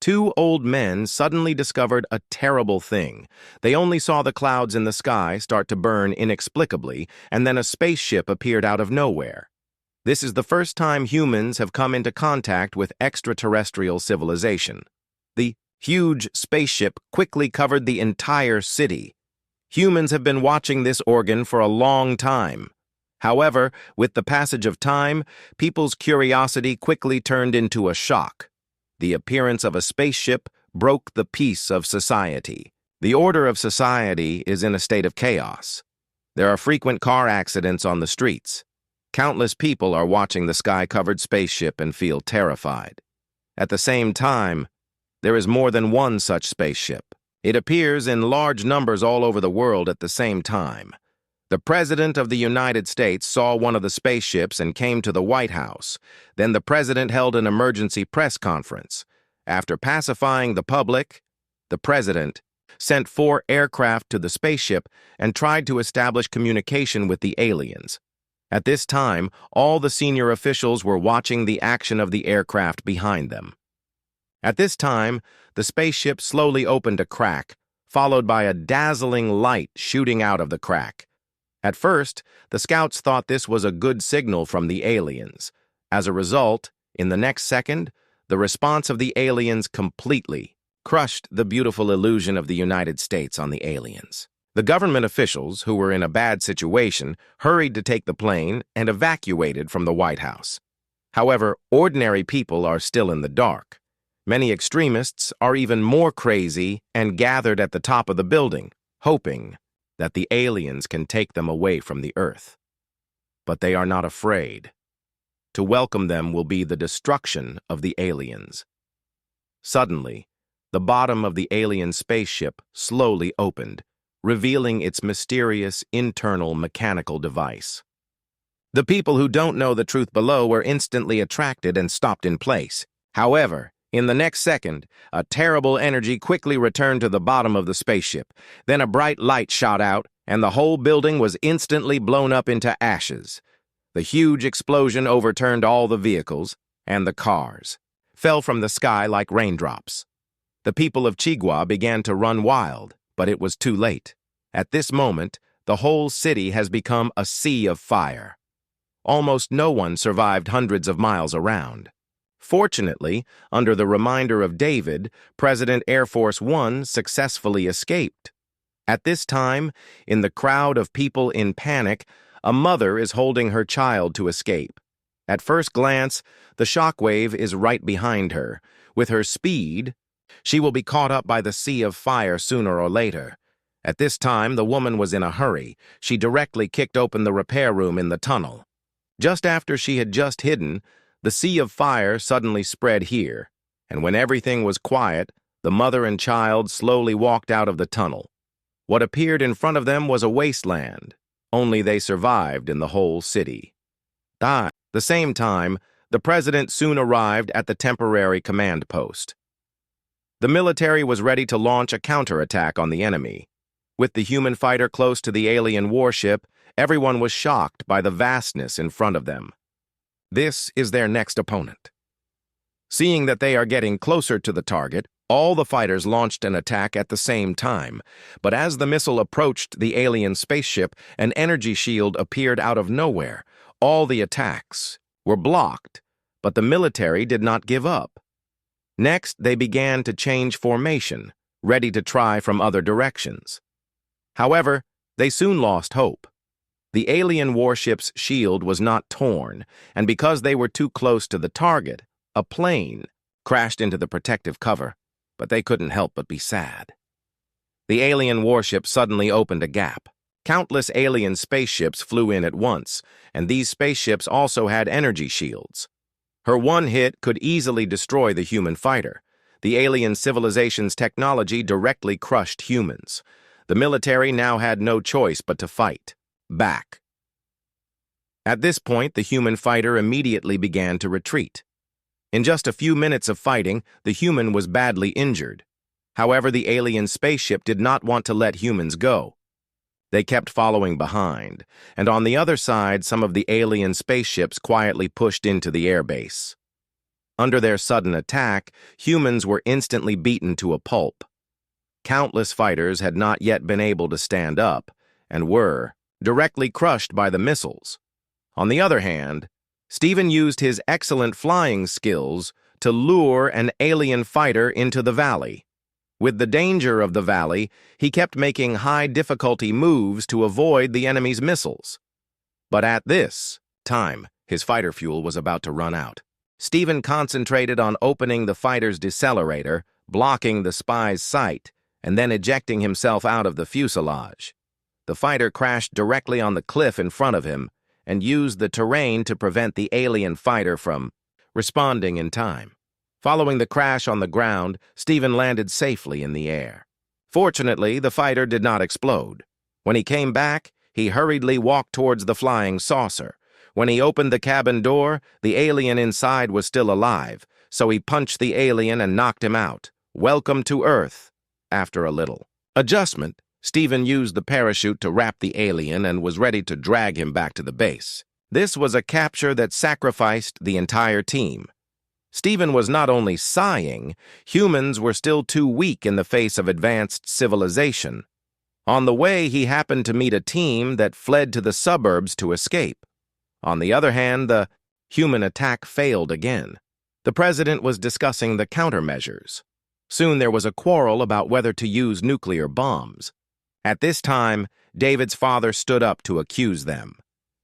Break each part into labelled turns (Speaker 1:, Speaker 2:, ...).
Speaker 1: Two old men suddenly discovered a terrible thing. They only saw the clouds in the sky start to burn inexplicably, and then a spaceship appeared out of nowhere. This is the first time humans have come into contact with extraterrestrial civilization. The huge spaceship quickly covered the entire city. Humans have been watching this organ for a long time. However, with the passage of time, people's curiosity quickly turned into a shock. The appearance of a spaceship broke the peace of society. The order of society is in a state of chaos. There are frequent car accidents on the streets. Countless people are watching the sky-covered spaceship and feel terrified. At the same time, there is more than one such spaceship. It appears in large numbers all over the world at the same time. The President of the United States saw one of the spaceships and came to the White House. Then the President held an emergency press conference. After pacifying the public, the President sent 4 aircraft to the spaceship and tried to establish communication with the aliens. At this time, all the senior officials were watching the action of the aircraft behind them. At this time, the spaceship slowly opened a crack, followed by a dazzling light shooting out of the crack. At first, the scouts thought this was a good signal from the aliens. As a result, in the next second, the response of the aliens completely crushed the beautiful illusion of the United States on the aliens. The government officials, who were in a bad situation, hurried to take the plane and evacuated from the White House. However, ordinary people are still in the dark. Many extremists are even more crazy and gathered at the top of the building, hoping that the aliens can take them away from the Earth. But they are not afraid. To welcome them will be the destruction of the aliens. Suddenly, the bottom of the alien spaceship slowly opened, revealing its mysterious internal mechanical device. The people who don't know the truth below were instantly attracted and stopped in place. However, in the next second, a terrible energy quickly returned to the bottom of the spaceship. Then a bright light shot out, and the whole building was instantly blown up into ashes. The huge explosion overturned all the vehicles, and the cars fell from the sky like raindrops. The people of Chigua began to run wild, but it was too late. At this moment, the whole city has become a sea of fire. Almost no one survived hundreds of miles around. Fortunately, under the reminder of David, President Air Force One successfully escaped. At this time, in the crowd of people in panic, a mother is holding her child to escape. At first glance, the shockwave is right behind her. With her speed, she will be caught up by the sea of fire sooner or later. At this time, the woman was in a hurry. She directly kicked open the repair room in the tunnel. Just after she had just hidden, the sea of fire suddenly spread here, and when everything was quiet, the mother and child slowly walked out of the tunnel. What appeared in front of them was a wasteland. Only they survived in the whole city. At the same time, the president soon arrived at the temporary command post. The military was ready to launch a counterattack on the enemy. With the human fighter close to the alien warship, everyone was shocked by the vastness in front of them. This is their next opponent. Seeing that they are getting closer to the target, all the fighters launched an attack at the same time. But as the missile approached the alien spaceship, an energy shield appeared out of nowhere. All the attacks were blocked, but the military did not give up. Next, they began to change formation, ready to try from other directions. However, they soon lost hope. The alien warship's shield was not torn, and because they were too close to the target, a plane crashed into the protective cover, but they couldn't help but be sad. The alien warship suddenly opened a gap. Countless alien spaceships flew in at once, and these spaceships also had energy shields. Her one hit could easily destroy the human fighter. The alien civilization's technology directly crushed humans. The military now had no choice but to fight back. At this point, the human fighter immediately began to retreat. In just a few minutes of fighting, the human was badly injured. However, the alien spaceship did not want to let humans go. They kept following behind, and on the other side, some of the alien spaceships quietly pushed into the airbase. Under their sudden attack, humans were instantly beaten to a pulp. Countless fighters had not yet been able to stand up and were directly crushed by the missiles. On the other hand, Stephen used his excellent flying skills to lure an alien fighter into the valley. With the danger of the valley, he kept making high-difficulty moves to avoid the enemy's missiles. But at this time, his fighter fuel was about to run out. Stephen concentrated on opening the fighter's decelerator, blocking the spy's sight, and then ejecting himself out of the fuselage. The fighter crashed directly on the cliff in front of him and used the terrain to prevent the alien fighter from responding in time. Following the crash on the ground, Stephen landed safely in the air. Fortunately, the fighter did not explode. When he came back, he hurriedly walked towards the flying saucer. When he opened the cabin door, the alien inside was still alive, so he punched the alien and knocked him out. Welcome to Earth. After a little adjustment, Stephen used the parachute to wrap the alien and was ready to drag him back to the base. This was a capture that sacrificed the entire team. Stephen was not only sighing, humans were still too weak in the face of advanced civilization. On the way, he happened to meet a team that fled to the suburbs to escape. On the other hand, the human attack failed again. The president was discussing the countermeasures. Soon there was a quarrel about whether to use nuclear bombs. At this time, David's father stood up to accuse them.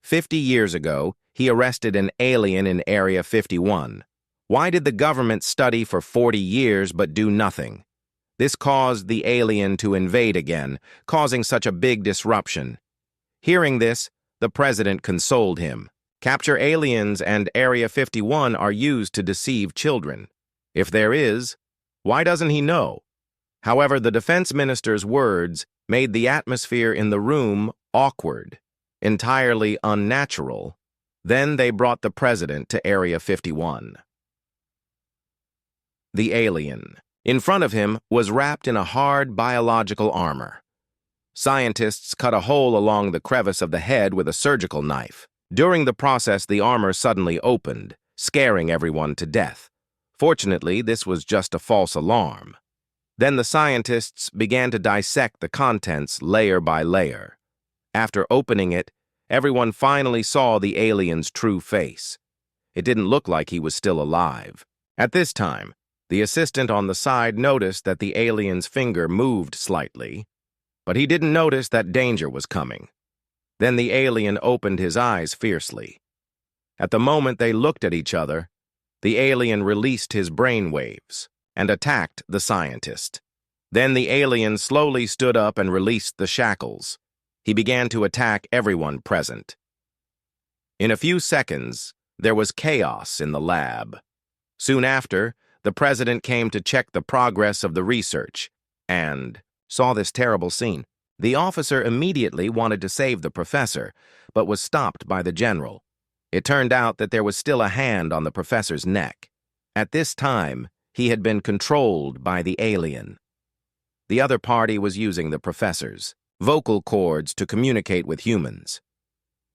Speaker 1: 50 years ago, he arrested an alien in Area 51. Why did the government study for 40 years but do nothing? This caused the alien to invade again, causing such a big disruption. Hearing this, the president consoled him. Capture aliens and Area 51 are used to deceive children. If there is, why doesn't he know? However, the defense minister's words made the atmosphere in the room awkward, entirely unnatural. Then they brought the president to Area 51. The alien. In front of him was wrapped in a hard biological armor. Scientists cut a hole along the crevice of the head with a surgical knife. During the process, the armor suddenly opened, scaring everyone to death. Fortunately, this was just a false alarm. Then the scientists began to dissect the contents layer by layer. After opening it, everyone finally saw the alien's true face. It didn't look like he was still alive. At this time, the assistant on the side noticed that the alien's finger moved slightly, but he didn't notice that danger was coming. Then the alien opened his eyes fiercely. At the moment they looked at each other, the alien released his brain waves and attacked the scientist. Then the alien slowly stood up and released the shackles. He began to attack everyone present. In a few seconds, there was chaos in the lab. Soon after, the president came to check the progress of the research and saw this terrible scene. The officer immediately wanted to save the professor, but was stopped by the general. It turned out that there was still a hand on the professor's neck. At this time, he had been controlled by the alien. The other party was using the professor's vocal cords to communicate with humans.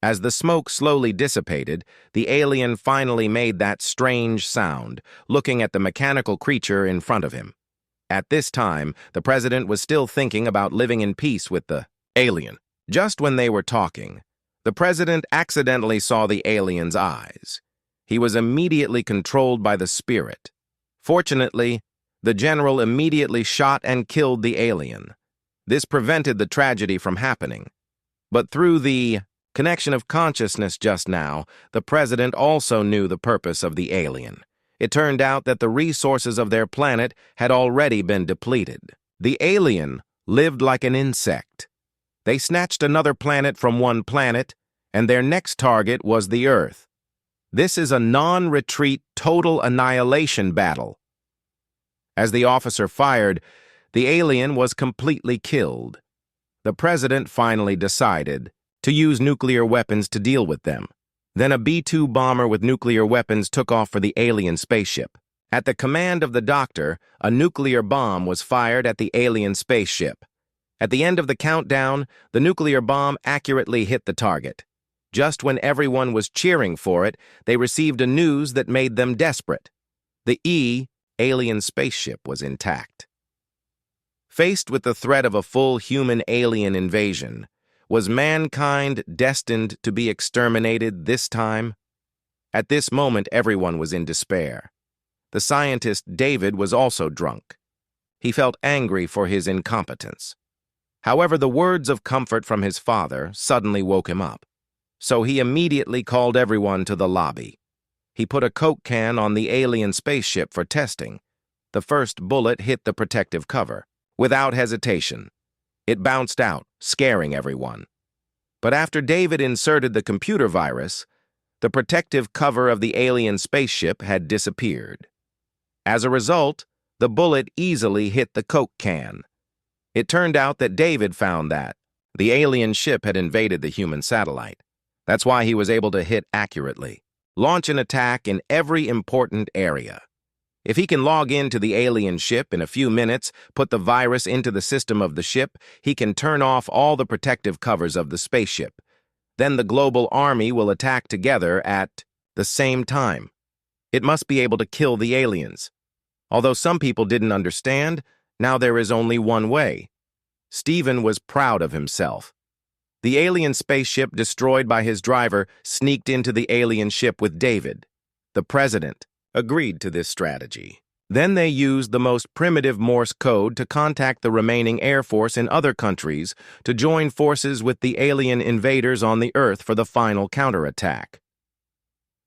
Speaker 1: As the smoke slowly dissipated, the alien finally made that strange sound, looking at the mechanical creature in front of him. At this time, the president was still thinking about living in peace with the alien. Just when they were talking, the president accidentally saw the alien's eyes. He was immediately controlled by the spirit. Fortunately, the general immediately shot and killed the alien. This prevented the tragedy from happening. But through the connection of consciousness just now, the president also knew the purpose of the alien. It turned out that the resources of their planet had already been depleted. The alien lived like an insect. They snatched another planet from one planet, and their next target was the Earth. This is a non-retreat, total annihilation battle. As the officer fired, the alien was completely killed. The president finally decided to use nuclear weapons to deal with them. Then a B-2 bomber with nuclear weapons took off for the alien spaceship. At the command of the doctor, a nuclear bomb was fired at the alien spaceship. At the end of the countdown, the nuclear bomb accurately hit the target. Just when everyone was cheering for it, they received a news that made them desperate. The alien spaceship was intact. Faced with the threat of a full human alien invasion, was mankind destined to be exterminated this time? At this moment, everyone was in despair. The scientist David was also drunk. He felt angry for his incompetence. However, the words of comfort from his father suddenly woke him up. So he immediately called everyone to the lobby. He put a Coke can on the alien spaceship for testing. The first bullet hit the protective cover. Without hesitation, it bounced out, scaring everyone. But after David inserted the computer virus, the protective cover of the alien spaceship had disappeared. As a result, the bullet easily hit the Coke can. It turned out that David found that the alien ship had invaded the human satellite. That's why he was able to hit accurately, launch an attack in every important area. If he can log into the alien ship in a few minutes, put the virus into the system of the ship, he can turn off all the protective covers of the spaceship. Then the global army will attack together at the same time. It must be able to kill the aliens. Although some people didn't understand, now there is only one way. Stephen was proud of himself. The alien spaceship destroyed by his driver sneaked into the alien ship with David. The president agreed to this strategy. Then they used the most primitive Morse code to contact the remaining Air Force in other countries to join forces with the alien invaders on the Earth for the final counterattack.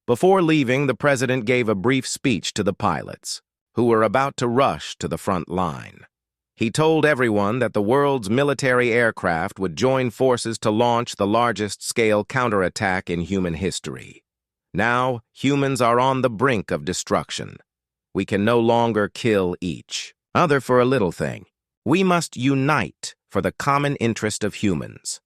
Speaker 1: Before leaving, the president gave a brief speech to the pilots, who were about to rush to the front line. He told everyone that the world's military aircraft would join forces to launch the largest-scale counterattack in human history. Now, humans are on the brink of destruction. We can no longer kill each other for a little thing. We must unite for the common interest of humans.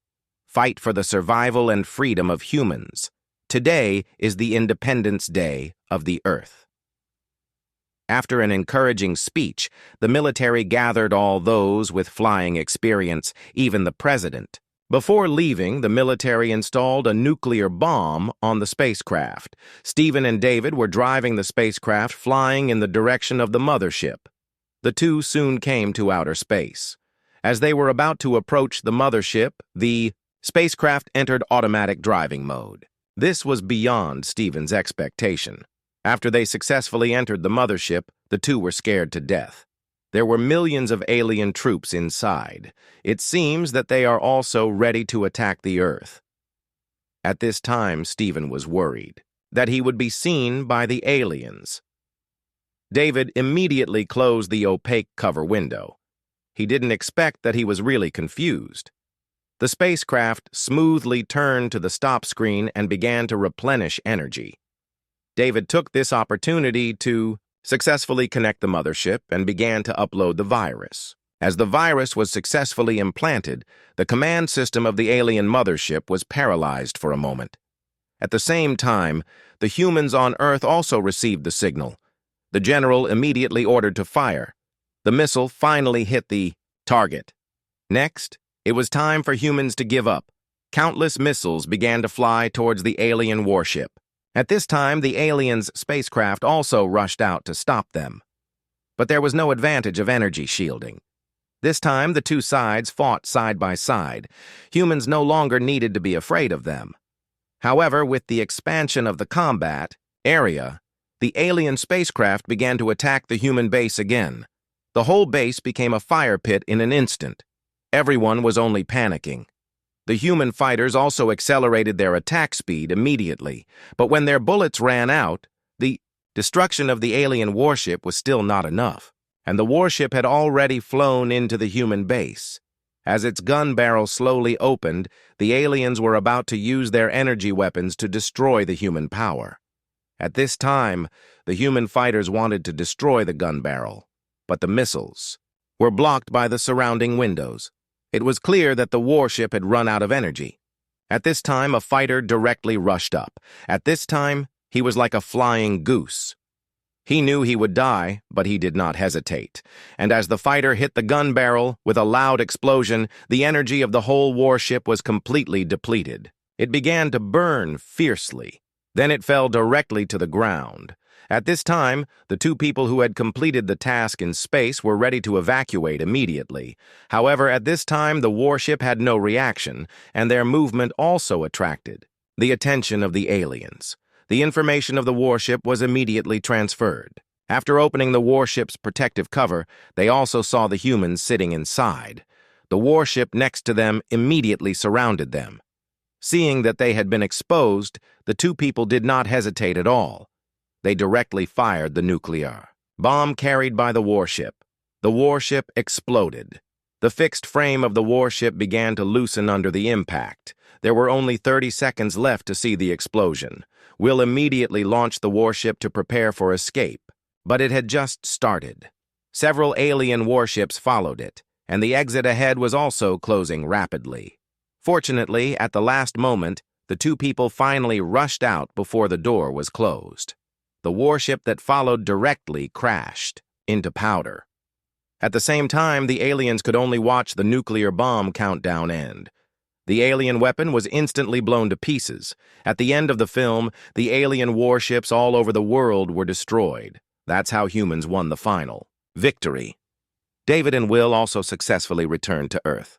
Speaker 1: Fight for the survival and freedom of humans. Today is the Independence Day of the Earth. After an encouraging speech, the military gathered all those with flying experience, even the president. Before leaving, the military installed a nuclear bomb on the spacecraft. Stephen and David were driving the spacecraft, flying in the direction of the mothership. The two soon came to outer space. As they were about to approach the mothership, the spacecraft entered automatic driving mode. This was beyond Stephen's expectation. After they successfully entered the mothership, the two were scared to death. There were millions of alien troops inside. It seems that they are also ready to attack the Earth. At this time, Stephen was worried that he would be seen by the aliens. David immediately closed the opaque cover window. He didn't expect that he was really confused. The spacecraft smoothly turned to the stop screen and began to replenish energy. David took this opportunity to successfully connect the mothership and began to upload the virus. As the virus was successfully implanted, the command system of the alien mothership was paralyzed for a moment. At the same time, the humans on Earth also received the signal. The general immediately ordered to fire. The missile finally hit the target. Next, it was time for humans to give up. Countless missiles began to fly towards the alien warship. At this time, the aliens' spacecraft also rushed out to stop them. But there was no advantage of energy shielding. This time, the two sides fought side by side. Humans no longer needed to be afraid of them. However, with the expansion of the combat area, the alien spacecraft began to attack the human base again. The whole base became a fire pit in an instant. Everyone was only panicking. The human fighters also accelerated their attack speed immediately, but when their bullets ran out, the destruction of the alien warship was still not enough, and the warship had already flown into the human base. As its gun barrel slowly opened, the aliens were about to use their energy weapons to destroy the human power. At this time, the human fighters wanted to destroy the gun barrel, but the missiles were blocked by the surrounding windows. It was clear that the warship had run out of energy. At this time, a fighter directly rushed up. At this time, he was like a flying goose. He knew he would die, but he did not hesitate. And as the fighter hit the gun barrel with a loud explosion, the energy of the whole warship was completely depleted. It began to burn fiercely. Then it fell directly to the ground. At this time, the two people who had completed the task in space were ready to evacuate immediately. However, at this time, the warship had no reaction, and their movement also attracted the attention of the aliens. The information of the warship was immediately transferred. After opening the warship's protective cover, they also saw the humans sitting inside. The warship next to them immediately surrounded them. Seeing that they had been exposed, the two people did not hesitate at all. They directly fired the nuclear bomb carried by the warship. The warship exploded. The fixed frame of the warship began to loosen under the impact. There were only 30 seconds left to see the explosion. Will immediately launched the warship to prepare for escape, but it had just started. Several alien warships followed it, and the exit ahead was also closing rapidly. Fortunately, at the last moment, the two people finally rushed out before the door was closed. The warship that followed directly crashed into powder. At the same time, the aliens could only watch the nuclear bomb countdown end. The alien weapon was instantly blown to pieces. At the end of the film, the alien warships all over the world were destroyed. That's how humans won the final victory. David and Will also successfully returned to Earth.